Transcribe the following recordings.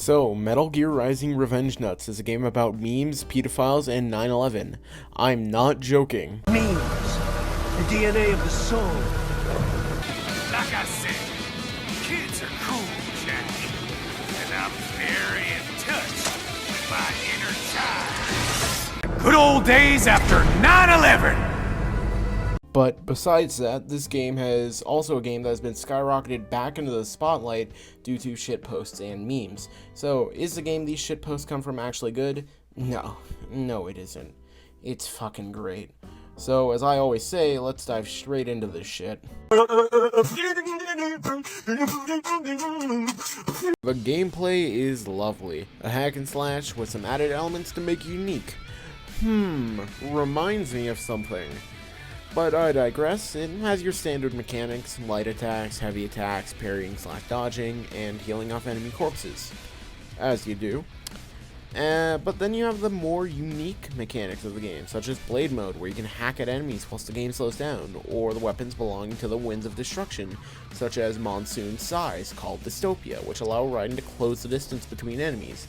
So, Metal Gear Rising: Revenge Nuts is a game about memes, pedophiles, and 9/11. I'm not joking. Memes, the DNA of the soul. Like I said, kids are cool, Jack. And I'm very in touch with my inner child. Good old days after 9/11! But besides that, this game is also a game that has been skyrocketed back into the spotlight due to shitposts and memes. So, is the game these shitposts come from actually good? No, it isn't. It's fucking great. So, as I always say, let's dive straight into this shit. The gameplay is lovely. A hack and slash with some added elements to make it unique. Reminds me of something. But I digress. It has your standard mechanics: light attacks, heavy attacks, parrying / dodging, and healing off enemy corpses. As you do. But then you have the more unique mechanics of the game, such as Blade Mode, where you can hack at enemies whilst the game slows down, or the weapons belonging to the Winds of Destruction, such as Monsoon's Size, called Dystopia, which allow Raiden to close the distance between enemies,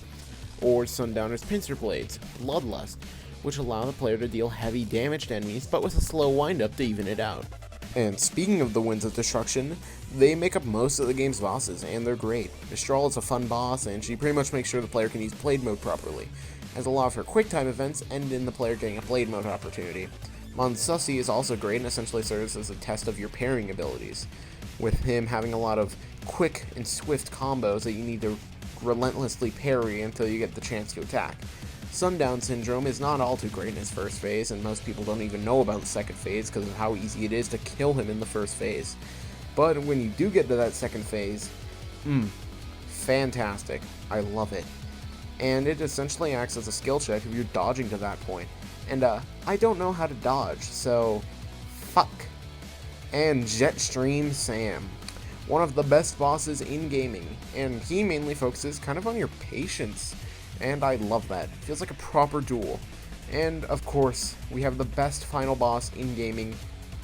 or Sundowner's Pincer Blades, Bloodlust, which allow the player to deal heavy damage to enemies, but with a slow wind-up to even it out. And speaking of the Winds of Destruction, they make up most of the game's bosses, and they're great. Mistral is a fun boss, and she pretty much makes sure the player can use Blade Mode properly, as a lot of her quick-time events end in the player getting a Blade Mode opportunity. Monsusi is also great and essentially serves as a test of your parrying abilities, with him having a lot of quick and swift combos that you need to relentlessly parry until you get the chance to attack. Sundown Syndrome is not all too great in his first phase, and most people don't even know about the second phase because of how easy it is to kill him in the first phase. But when you do get to that second phase, fantastic. I love it. And it essentially acts as a skill check if you're dodging to that point. And I don't know how to dodge, so fuck. And Jetstream Sam, one of the best bosses in gaming, and he mainly focuses kind of on your patience. And I love that. It feels like a proper duel. And, of course, we have the best final boss in gaming,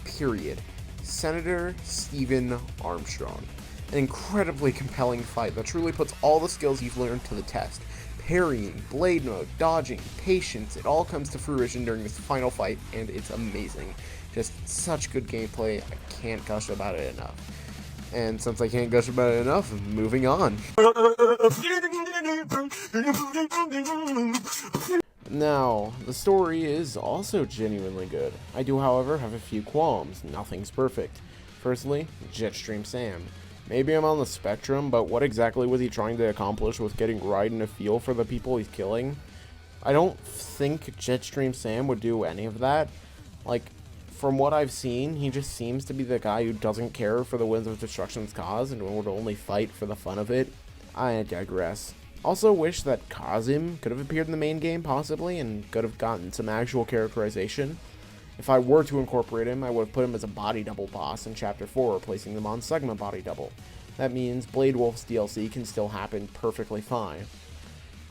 period. Senator Stephen Armstrong. An incredibly compelling fight that truly puts all the skills you've learned to the test. Parrying, blade mode, dodging, patience, it all comes to fruition during this final fight, and it's amazing. Just such good gameplay, I can't gush about it enough. And since I can't gush about it enough, moving on. Now, the story is also genuinely good. I do, however, have a few qualms. Nothing's perfect. Firstly, Jetstream Sam. Maybe I'm on the spectrum, but what exactly was he trying to accomplish with getting Raiden a feel for the people he's killing? I don't think Jetstream Sam would do any of that. Like, from what I've seen, he just seems to be the guy who doesn't care for the Winds of Destruction's cause and would only fight for the fun of it. I digress. Also wish that Kazim could have appeared in the main game, possibly, and could have gotten some actual characterization. If I were to incorporate him, I would have put him as a body double boss in Chapter 4, replacing the Mon Sigma body double. That means Blade Wolf's DLC can still happen perfectly fine.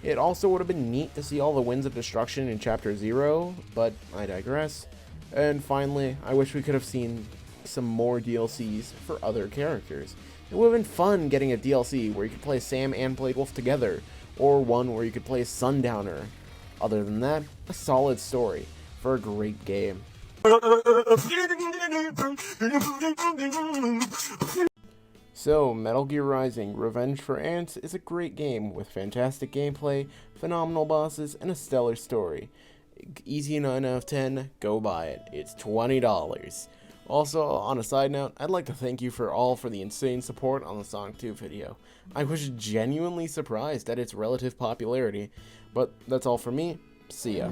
It also would have been neat to see all the Winds of Destruction in Chapter 0, but I digress. And finally, I wish we could have seen some more DLCs for other characters. It would have been fun getting a DLC where you could play Sam and Blade Wolf together, or one where you could play Sundowner. Other than that, a solid story for a great game. So, Metal Gear Rising: Revenge for Ants is a great game with fantastic gameplay, phenomenal bosses, and a stellar story. Easy 9 out of 10, go buy it. It's $20. Also, on a side note, I'd like to thank you for the insane support on the Sonic 2 video. I was genuinely surprised at its relative popularity, but that's all from me. See ya.